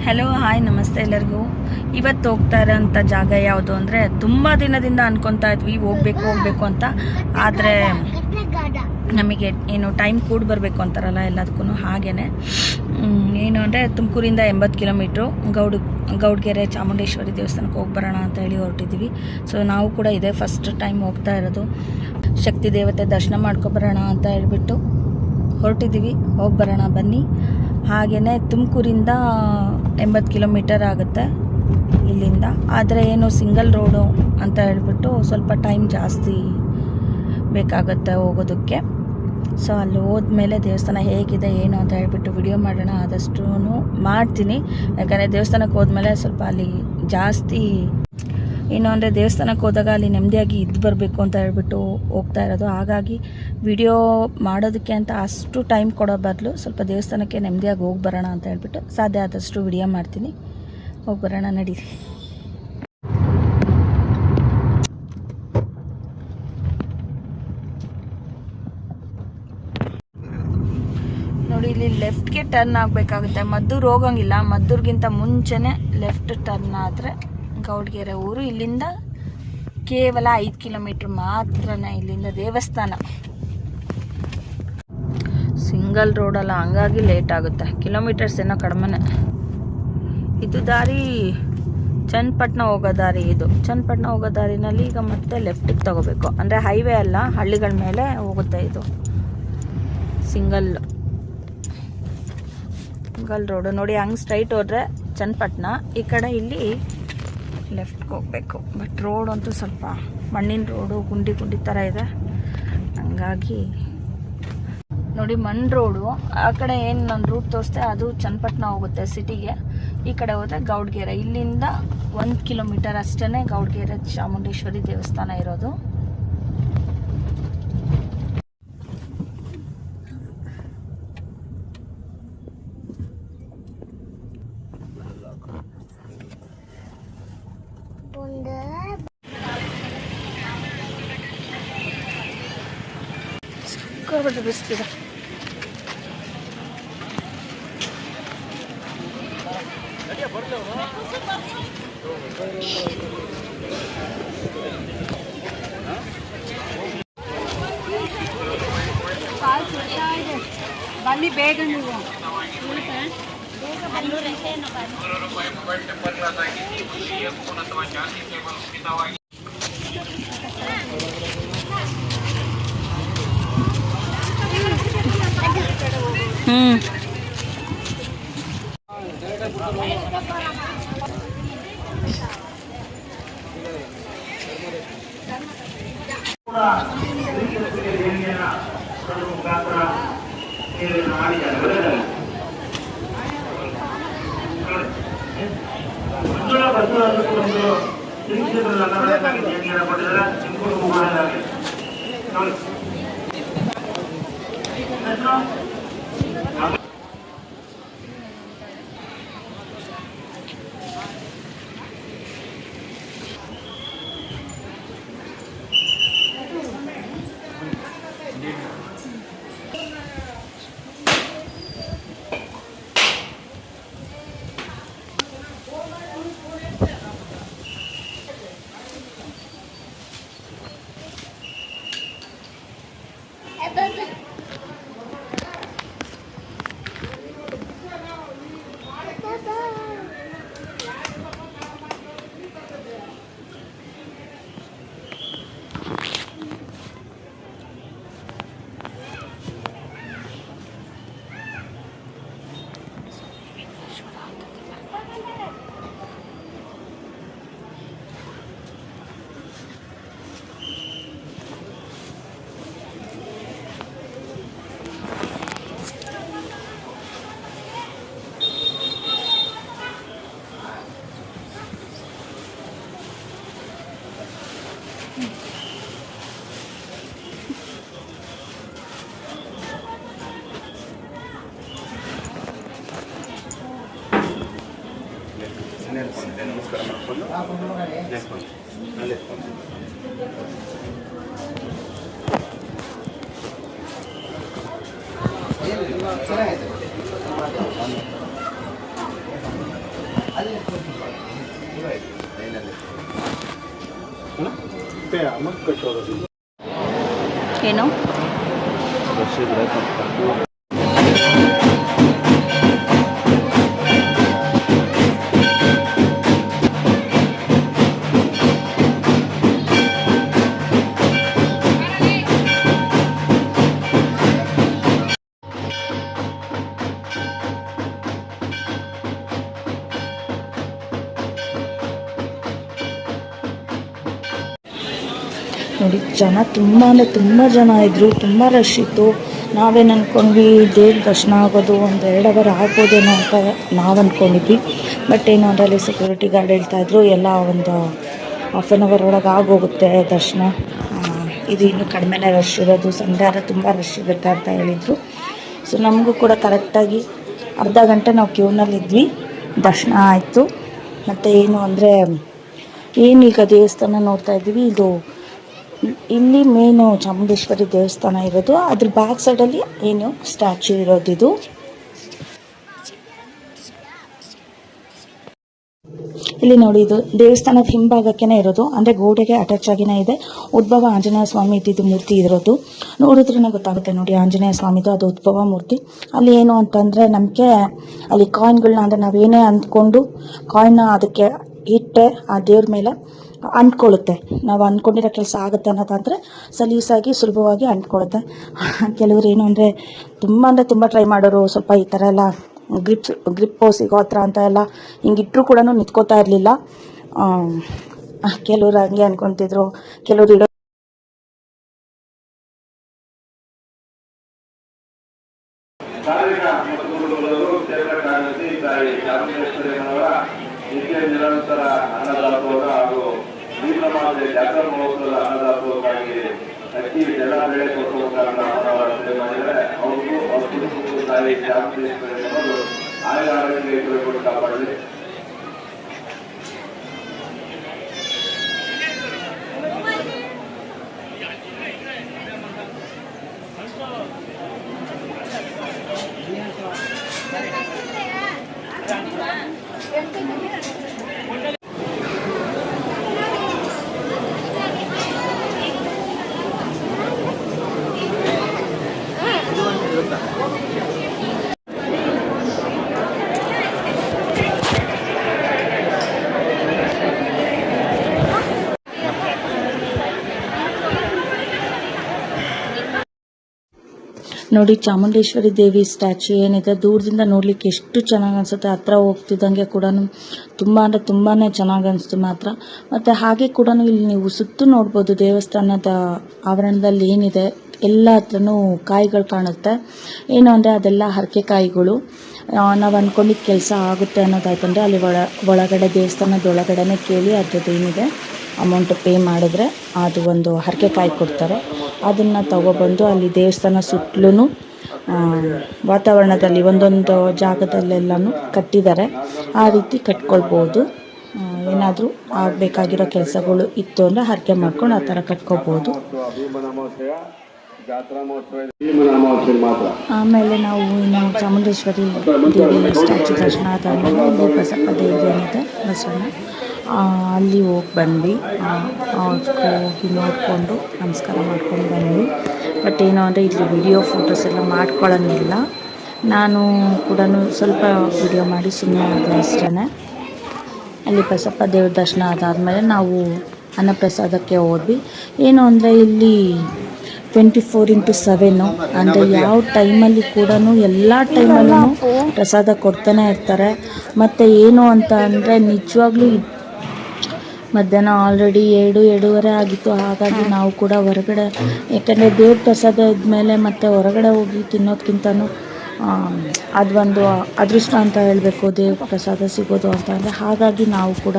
Hello hi ನಮಸ್ತೆ ಎಲ್ಲರಿಗೂ. ಇವತ್ತು ಹೋಗ್ತಾ ಇರೋಂಥ ಜಾಗ ಯಾವುದು ಅಂದರೆ, ತುಂಬ ದಿನದಿಂದ ಅನ್ಕೊತಾ ಇದ್ವಿ ಹೋಗಬೇಕು ಅಂತ. ಆದರೆ ನಮಗೆ ಏನು ಟೈಮ್ ಕೂಡ ಬರಬೇಕು ಅಂತಾರಲ್ಲ ಎಲ್ಲದಕ್ಕೂ, ಹಾಗೇ ಏನು ಅಂದರೆ ತುಮಕೂರಿಂದ 80 ಕಿಲೋಮೀಟ್ರು ಗೌಡ್ಗೆರೆ ಚಾಮುಂಡೇಶ್ವರಿ ದೇವಸ್ಥಾನಕ್ಕೆ ಹೋಗಿ ಬರೋಣ ಅಂತ ಹೇಳಿ ಹೊರಟಿದ್ದೀವಿ. ಸೊ ನಾವು ಕೂಡ ಇದೇ ಫಸ್ಟ್ ಟೈಮ್ ಹೋಗ್ತಾ ಇರೋದು. ಶಕ್ತಿ ದೇವತೆ ದರ್ಶನ ಮಾಡ್ಕೊಬರೋಣ ಅಂತ ಹೇಳ್ಬಿಟ್ಟು ಹೊರಟಿದ್ದೀವಿ. ಹೋಗಿ ಬರೋಣ ಬನ್ನಿ. ಹಾಗೆಯೇ ತುಮಕೂರಿಂದ 80 ಕಿಲೋಮೀಟರ್ ಆಗುತ್ತೆ ಇಲ್ಲಿಂದ. ಆದರೆ ಏನು ಸಿಂಗಲ್ ರೋಡು ಅಂತ ಹೇಳ್ಬಿಟ್ಟು ಸ್ವಲ್ಪ ಟೈಮ್ ಜಾಸ್ತಿ ಬೇಕಾಗುತ್ತೆ ಹೋಗೋದಕ್ಕೆ. ಸೊ ಅಲ್ಲಿ ಹೋದ್ಮೇಲೆ ದೇವಸ್ಥಾನ ಹೇಗಿದೆ ಏನು ಅಂತ ಹೇಳ್ಬಿಟ್ಟು ವಿಡಿಯೋ ಮಾಡೋಣ, ಆದಷ್ಟು ಮಾಡ್ತೀನಿ. ಯಾಕಂದರೆ ದೇವಸ್ಥಾನಕ್ಕೆ ಹೋದ್ಮೇಲೆ ಸ್ವಲ್ಪ ಅಲ್ಲಿ ಜಾಸ್ತಿ ಏನು ಅಂದರೆ ದೇವಸ್ಥಾನಕ್ಕೆ ಹೋದಾಗ ಅಲ್ಲಿ ನೆಮ್ಮದಿಯಾಗಿ ಇದ್ದು ಬರಬೇಕು ಅಂತ ಹೇಳ್ಬಿಟ್ಟು ಹೋಗ್ತಾ ಇರೋದು. ಹಾಗಾಗಿ ವಿಡಿಯೋ ಮಾಡೋದಕ್ಕೆ ಅಂತ ಅಷ್ಟು ಟೈಮ್ ಕೊಡೋ ಬದಲು ಸ್ವಲ್ಪ ದೇವಸ್ಥಾನಕ್ಕೆ ನೆಮ್ಮದಿಯಾಗಿ ಹೋಗಿ ಬರೋಣ ಅಂತ ಹೇಳ್ಬಿಟ್ಟು ಸಾಧ್ಯ ಆದಷ್ಟು ವಿಡಿಯೋ ಮಾಡ್ತೀನಿ. ಹೋಗಿ ಬರೋಣ ನಡೀರಿ. ನೋಡಿ, ಇಲ್ಲಿ ಲೆಫ್ಟ್ಗೆ ಟರ್ನ್ ಆಗಬೇಕಾಗುತ್ತೆ. ಮದ್ದೂರು ಹೋಗೋಂಗಿಲ್ಲ, ಮದ್ದೂರಿಗಿಂತ ಮುಂಚೆನೇ ಲೆಫ್ಟ್ ಟರ್ನ್ ಆದರೆ ಗೌಡ್ಗೆರೆ ಊರು. ಇಲ್ಲಿಂದ ಕೇವಲ 5 ಕಿಲೋಮೀಟ್ರ್ ಮಾತ್ರನೇ ಇಲ್ಲಿಂದ ದೇವಸ್ಥಾನ. ಸಿಂಗಲ್ ರೋಡಲ್ಲ, ಹಂಗಾಗಿ ಲೇಟ್ ಆಗುತ್ತೆ. ಕಿಲೋಮೀಟರ್ಸ್ ಏನೋ ಕಡಿಮೆನೆ. ಇದು ದಾರಿ ಚನ್ನಪಟ್ಟಣ ಹೋಗೋ ದಾರಿ. ಇದು ಚನ್ನಪಟ್ಟಣ ಹೋಗೋ ದಾರಿನಲ್ಲಿ ಈಗ ಮತ್ತೆ ಲೆಫ್ಟಿಗೆ ತಗೋಬೇಕು. ಅಂದರೆ ಹೈವೇ ಅಲ್ಲ, ಹಳ್ಳಿಗಳ ಮೇಲೆ ಹೋಗುತ್ತೆ. ಇದು ಸಿಂಗಲ್ ರೋಡು. ನೋಡಿ, ಹಂಗೆ ಸ್ಟ್ರೈಟ್ ಹೋದರೆ ಚನ್ನಪಟ್ಟಣ, ಈ ಕಡೆ ಇಲ್ಲಿ ಲೆಫ್ಟ್ಗೆ ಹೋಗಬೇಕು. ಬಟ್ ರೋಡ್ ಅಂತೂ ಸ್ವಲ್ಪ ಮಣ್ಣಿನ ರೋಡು, ಗುಂಡಿ ಥರ ಇದೆ. ಹಂಗಾಗಿ ನೋಡಿ, ಮಣ್ಣು ರೋಡು. ಆ ಕಡೆ ಏನು ನಾನು ರೂಟ್ ತೋರಿಸ್ದೆ ಅದು ಚನ್ನಪಟ್ಟಣ ಹೋಗುತ್ತೆ ಸಿಟಿಗೆ. ಈ ಕಡೆ ಹೋದರೆ ಗೌಡ್ಗೆರೆ. ಇಲ್ಲಿಂದ 1 ಕಿಲೋಮೀಟರ್ ಅಷ್ಟೇ ಗೌಡ್ಗೆರೆ ಚಾಮುಂಡೇಶ್ವರಿ ದೇವಸ್ಥಾನ ಇರೋದು. ಬಿಸ್ತಿದೆ. ಬನ್ನಿ ಬೇಗ ನೀವು. ನಮಸ್ಕಾರ ಮಾಡ್ಕೊಂಡು ಚೆನ್ನಾಗೈತೆ. ಏನು ನೋಡಿ, ಜನ ತುಂಬ ಅಂದರೆ ತುಂಬ ಜನ ಇದ್ದರು, ತುಂಬ ರಶ್ ಇತ್ತು. ನಾವೇನು ಅಂದ್ಕೊಂಡ್ವಿ, ದೇವ್ರ ದರ್ಶನ ಆಗೋದು ಒಂದು 2 ಅವರ್ ಆಗ್ಬೋದೇನೋ ಅಂತ ನಾವು ಅಂದ್ಕೊಂಡಿದ್ವಿ. ಬಟ್ ಏನು ಅಂದರೆ ಅಲ್ಲಿ ಸೆಕ್ಯೂರಿಟಿ ಗಾರ್ಡ್ ಹೇಳ್ತಾಯಿದ್ರು, ಎಲ್ಲ ಒಂದು 1/2 ಅವರ್ ಒಳಗೆ ಆಗೋಗುತ್ತೆ ದರ್ಶನ, ಇದು ಇನ್ನೂ ಕಡಿಮೆನೇ ರಶ್ ಇರೋದು, ಸಂಡೇ ಆದರೆ ತುಂಬ ರಶ್ ಇರುತ್ತೆ ಅಂತ ಹೇಳಿದರು. ಸೊ ನಮಗೂ ಕೂಡ ಕರೆಕ್ಟಾಗಿ ಅರ್ಧ ಗಂಟೆ ನಾವು ಕ್ಯೂನಲ್ಲಿದ್ವಿ, ದರ್ಶನ ಆಯಿತು. ಮತ್ತು ಏನು ಅಂದರೆ ಏನೀಗ ದೇವಸ್ಥಾನ ನೋಡ್ತಾ ಇದ್ದೀವಿ, ಇದು ಇಲ್ಲಿ ಮೇನು ಚಾಮುಂಡೇಶ್ವರಿ ದೇವಸ್ಥಾನ ಇರೋದು, ಅದ್ರ ಬ್ಯಾಕ್ ಸೈಡಲ್ಲಿ ಏನು ಸ್ಟ್ಯಾಚ್ಯೂ ಇರೋದಿದು. ಇಲ್ಲಿ ನೋಡಿ, ಇದು ದೇವಸ್ಥಾನದ ಹಿಂಭಾಗಕ್ಕೇ ಇರೋದು, ಅಂದರೆ ಗೋಡೆಗೆ ಅಟ್ಯಾಚ್ ಆಗಿನೇ ಇದೆ. ಉದ್ಭವ ಆಂಜನೇಯ ಸ್ವಾಮಿ ಇದ್ದಿದ್ದು ಮೂರ್ತಿ ಇರೋದು, ನೋಡಿದ್ರೇ ಗೊತ್ತಾಗುತ್ತೆ ನೋಡಿ, ಆಂಜನೇಯ ಸ್ವಾಮಿದು ಅದು ಉದ್ಭವ ಮೂರ್ತಿ. ಅಲ್ಲಿ ಏನು ಅಂತಂದರೆ ನಮಗೆ ಅಲ್ಲಿ ಕಾಯಿನ್ಗಳನ್ನ, ಅಂದರೆ ನಾವೇನೇ ಅಂದ್ಕೊಂಡು ಕಾಯಿನ್ನ ಅದಕ್ಕೆ ಇಟ್ಟರೆ ಆ ದೇವ್ರ ಮೇಲೆ ಅಂಟ್ಕೊಳ್ಳುತ್ತೆ. ನಾವು ಅಂದ್ಕೊಂಡಿರೋ ಕೆಲಸ ಆಗುತ್ತೆ ಅನ್ನೋದಾದರೆ ಸಲೀಸಾಗಿ ಸುಲಭವಾಗಿ ಅಂಟ್ಕೊಳ್ಳುತ್ತೆ. ಕೆಲವರು ಏನು ಅಂದರೆ ತುಂಬ ಟ್ರೈ ಮಾಡೋರು, ಸ್ವಲ್ಪ ಈ ಥರ ಎಲ್ಲ ಗ್ರಿಪ್ಪು ಸಿಗೋ ಹತ್ರ ಅಂತ ಎಲ್ಲ ಹಿಂಗಿಟ್ಟರು ಕೂಡ ನಿಂತ್ಕೋತಾ ಇರಲಿಲ್ಲ. ಕೆಲವರು ಹಂಗೆ ಅಂದ್ಕೊತಿದ್ರು, ಕೆಲವರು ಇಡೋ ನಿರಂತರ ಅನ್ನದಾಸೋಹ ಹಾಗೂ ದೀಪಮಾತೆ ಜಾತ್ರಾ ಮಹೋತ್ಸವದ ಅನ್ನದಾಸೋಹಕ್ಕಾಗಿ ಅಕ್ಕಿ ಜಲ ಬೆಳೆ ಕೊಡುವಂತಹ ಮಾಡಿದರೆ ಅವ್ರಿಗೂ ಅವ್ರ ತಾಯಿ ಚಾಮುಂಡೇಶ್ವರಿ ಅನ್ನೋದು ಆರೋಗ್ಯ ಕೊಟ್ಟು ಕಾಪಾಡಲಿ. ನೋಡಿ, ಚಾಮುಂಡೇಶ್ವರಿ ದೇವಿ ಸ್ಟ್ಯಾಚ್ಯೂ ಏನಿದೆ ದೂರದಿಂದ ನೋಡಲಿಕ್ಕೆ ಎಷ್ಟು ಚೆನ್ನಾಗಿ ಅನಿಸುತ್ತೆ. ಹತ್ರ ಹೋಗ್ತಿದ್ದಂಗೆ ಕೂಡ ತುಂಬ ಅಂದರೆ ತುಂಬಾ ಚೆನ್ನಾಗಿ ಅನಿಸ್ತು ಮಾತ್ರ. ಮತ್ತು ಹಾಗೆ ಕೂಡ ಇಲ್ಲಿ ನೀವು ಸುತ್ತು ನೋಡ್ಬೋದು, ದೇವಸ್ಥಾನದ ಆವರಣದಲ್ಲಿ ಏನಿದೆ ಎಲ್ಲ ಹತ್ರನೂ ಕಾಯಿಗಳು ಕಾಣುತ್ತೆ. ಏನು ಅಂದರೆ ಅದೆಲ್ಲ ಹರಕೆ ಕಾಯಿಗಳು. ನಾವು ಅಂದ್ಕೊಂಡಿದ್ದ ಕೆಲಸ ಆಗುತ್ತೆ ಅನ್ನೋದಾಯ್ತಂದರೆ ಅಲ್ಲಿ ಒಳಗಡೆ ದೇವಸ್ಥಾನದೊಳಗಡೆನೇ ಕೇಳಿ ಅದ್ರದ್ದು ಏನಿದೆ ಅಮೌಂಟ್ ಪೇ ಮಾಡಿದ್ರೆ ಅದು ಒಂದು ಹರಕೆ ಕಾಯಿ ಕೊಡ್ತಾರೆ. ಅದನ್ನು ತಗೊಬಂದು ಅಲ್ಲಿ ದೇವಸ್ಥಾನ ಸುತ್ತಲೂ ವಾತಾವರಣದಲ್ಲಿ ಒಂದೊಂದು ಜಾಗದಲ್ಲೆಲ್ಲನೂ ಕಟ್ಟಿದ್ದಾರೆ. ಆ ರೀತಿ ಕಟ್ಕೊಳ್ಬೋದು. ಏನಾದರೂ ಆಗಬೇಕಾಗಿರೋ ಕೆಲಸಗಳು ಇತ್ತು ಅಂದರೆ ಹರಕೆ ಮಾಡ್ಕೊಂಡು ಆ ಥರ ಕಟ್ಕೋಬೋದು. ಆಮೇಲೆ ನಾವು ಇನ್ನು ಚಾಮುಂಡೇಶ್ವರಿ ದೇವಿ ಸ್ಟ್ಯಾಚ್ಯೂ ದರ್ಶನ ಆದಮೇಲೆ ಇಲ್ಲಿ ಬಸಪ್ಪ ದೇವ್ರು ಏನಿದೆ ಬಸವಣ್ಣ, ಅಲ್ಲಿ ಹೋಗಿ ಬಂದ್ವಿ. ಹೋಗಿ ನೋಡಿಕೊಂಡು ನಮಸ್ಕಾರ ಮಾಡ್ಕೊಂಡು ಬಂದ್ವಿ. ಬಟ್ ಏನು ಅಂದರೆ ಇಲ್ಲಿ ವಿಡಿಯೋ ಫೋಟೋಸ್ ಎಲ್ಲ ಮಾಡ್ಕೊಳ್ಳೋಂಗಿಲ್ಲ. ನಾನು ಕೂಡ ಸ್ವಲ್ಪ ವಿಡಿಯೋ ಮಾಡಿ ಸುಮ್ಮನೆ ಆದೆ ಅಷ್ಟೇ. ಅಲ್ಲಿ ಬಸಪ್ಪ ದೇವ್ರ ದರ್ಶನ ಅದಾದಮೇಲೆ ನಾವು ಅನ್ನಪ್ರಸಾದಕ್ಕೆ ಹೋದ್ವಿ. ಏನು ಅಂದರೆ ಇಲ್ಲಿ 24x7 ಅಂದರೆ ಯಾವ ಟೈಮಲ್ಲಿ ಕೂಡ ಎಲ್ಲ ಟೈಮಲ್ಲೂ ಪ್ರಸಾದ ಕೊಡ್ತಾನೆ ಇರ್ತಾರೆ. ಮತ್ತು ಏನು ಅಂತ ಅಂದರೆ ನಿಜವಾಗ್ಲೂ ಮಧ್ಯಾಹ್ನ ಆಲ್ರೆಡಿ 2-2:30 ಆಗಿತ್ತು. ಹಾಗಾಗಿ ನಾವು ಕೂಡ ಹೊರಗಡೆ, ಯಾಕೆಂದರೆ ದೇವ್ರ ಪ್ರಸಾದ ಇದ್ಮೇಲೆ ಮತ್ತೆ ಹೊರಗಡೆ ಹೋಗಿ ತಿನ್ನೋದಕ್ಕಿಂತನೂ ಅದೊಂದು ಅದೃಷ್ಟ ಅಂತ ಹೇಳಬೇಕು, ದೇವ್ರ ಪ್ರಸಾದ ಸಿಗೋದು ಅಂತ ಅಂದರೆ. ಹಾಗಾಗಿ ನಾವು ಕೂಡ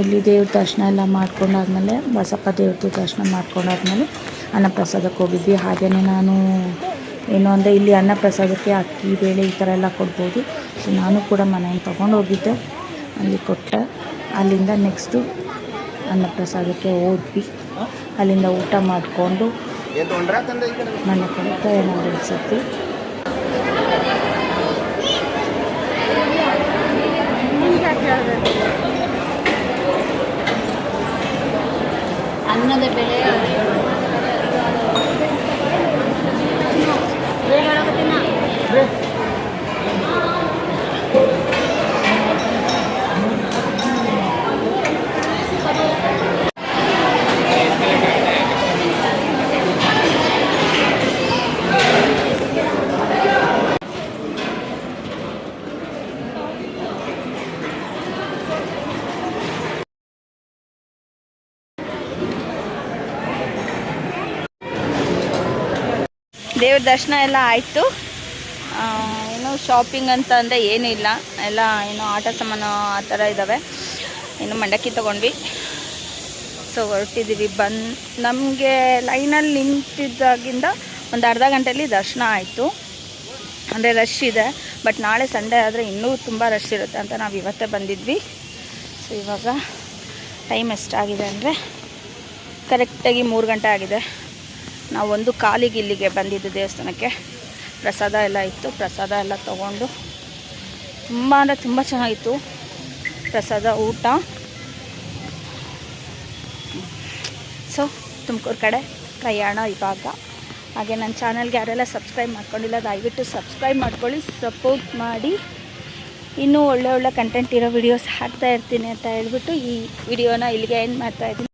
ಇಲ್ಲಿ ದೇವ್ರ ದರ್ಶನ ಎಲ್ಲ ಮಾಡ್ಕೊಂಡಾದ್ಮೇಲೆ, ಬಸಪ್ಪ ದೇವ್ರದ್ದು ದರ್ಶನ ಮಾಡ್ಕೊಂಡಾದ್ಮೇಲೆ ಅನ್ನಪ್ರಸಾದಕ್ಕೆ ಹೋಗಿದ್ವಿ. ಹಾಗೆಯೇ ನಾನು ಏನು ಅಂದರೆ ಇಲ್ಲಿ ಅನ್ನಪ್ರಸಾದಕ್ಕೆ ಅಕ್ಕಿ ಬೇಳೆ ಈ ಥರ ಎಲ್ಲ ಕೊಡ್ಬೋದು. ಸೊ ನಾನು ಕೂಡ ಮನೆಯಿಂದ ತೊಗೊಂಡು ಹೋಗಿದ್ದೆ, ಅಲ್ಲಿ ಕೊಟ್ಟೆ. ಅಲ್ಲಿಂದ ನೆಕ್ಸ್ಟು ಅನ್ನಪ್ರಸಾದಕ್ಕೆ ಹೋದ್ವಿ. ಅಲ್ಲಿಂದ ಊಟ ಮಾಡಿಕೊಂಡು ಮನೆ ಕಡೆ ಪ್ರಯಾಣ ಬೆಳೆಸಿದ್ವಿ. ಅನ್ನದ ದೇವ್ರ ದರ್ಶನ ಎಲ್ಲ ಆಯಿತು. ಏನು ಶಾಪಿಂಗ್ ಅಂತ ಅಂದರೆ ಏನೂ ಇಲ್ಲ, ಎಲ್ಲ ಏನು ಆಟ ಸಾಮಾನು ಆ ಥರ ಇದ್ದಾವೆ. ಇನ್ನು ಮಂಡಕ್ಕಿ ತೊಗೊಂಡ್ವಿ. ಸೊ ಹೊರಟಿದ್ದೀವಿ. ನಮಗೆ ಲೈನಲ್ಲಿ ನಿಂತಿದ್ದಾಗಿಂದ ಒಂದು ಅರ್ಧ ಗಂಟೆಯಲ್ಲಿ ದರ್ಶನ ಆಯಿತು. ಅಂದರೆ ರಶ್ ಇದೆ, ಬಟ್ ನಾಳೆ ಸಂಡೇ ಆದರೆ ಇನ್ನೂ ತುಂಬ ರಶ್ ಇರುತ್ತೆ ಅಂತ ನಾವು ಇವತ್ತೇ ಬಂದಿದ್ವಿ. ಸೊ ಇವಾಗ ಟೈಮ್ ಎಷ್ಟಾಗಿದೆ ಅಂದರೆ ಕರೆಕ್ಟಾಗಿ 3 ಗಂಟೆ ಆಗಿದೆ. ನಾವು 1:15 ಇಲ್ಲಿಗೆ ಬಂದಿದ್ದು ದೇವಸ್ಥಾನಕ್ಕೆ. ಪ್ರಸಾದ ಎಲ್ಲ ಇತ್ತು, ಪ್ರಸಾದ ಎಲ್ಲ ತೊಗೊಂಡು ತುಂಬ ಅಂದರೆ ತುಂಬ ಚೆನ್ನಾಗಿತ್ತು ಪ್ರಸಾದ, ಊಟ. ಸೊ ತುಮಕೂರು ಕಡೆ ಪ್ರಯಾಣ ಇವಾಗ. ಹಾಗೆ ನನ್ನ ಚಾನಲ್ಗೆ ಯಾರೆಲ್ಲ ಸಬ್ಸ್ಕ್ರೈಬ್ ಮಾಡ್ಕೊಂಡಿಲ್ಲ ದಯವಿಟ್ಟು ಸಬ್ಸ್ಕ್ರೈಬ್ ಮಾಡ್ಕೊಳ್ಳಿ, ಸಪೋರ್ಟ್ ಮಾಡಿ. ಇನ್ನೂ ಒಳ್ಳೆ ಕಂಟೆಂಟ್ ಇರೋ ವಿಡಿಯೋಸ್ ಹಾಕ್ತಾ ಇರ್ತೀನಿ ಅಂತ ಹೇಳ್ಬಿಟ್ಟು ಈ ವಿಡಿಯೋನ ಇಲ್ಲಿಗೆ ಎಂಡ್ ಮಾಡ್ತಾಯಿದ್ದೀನಿ.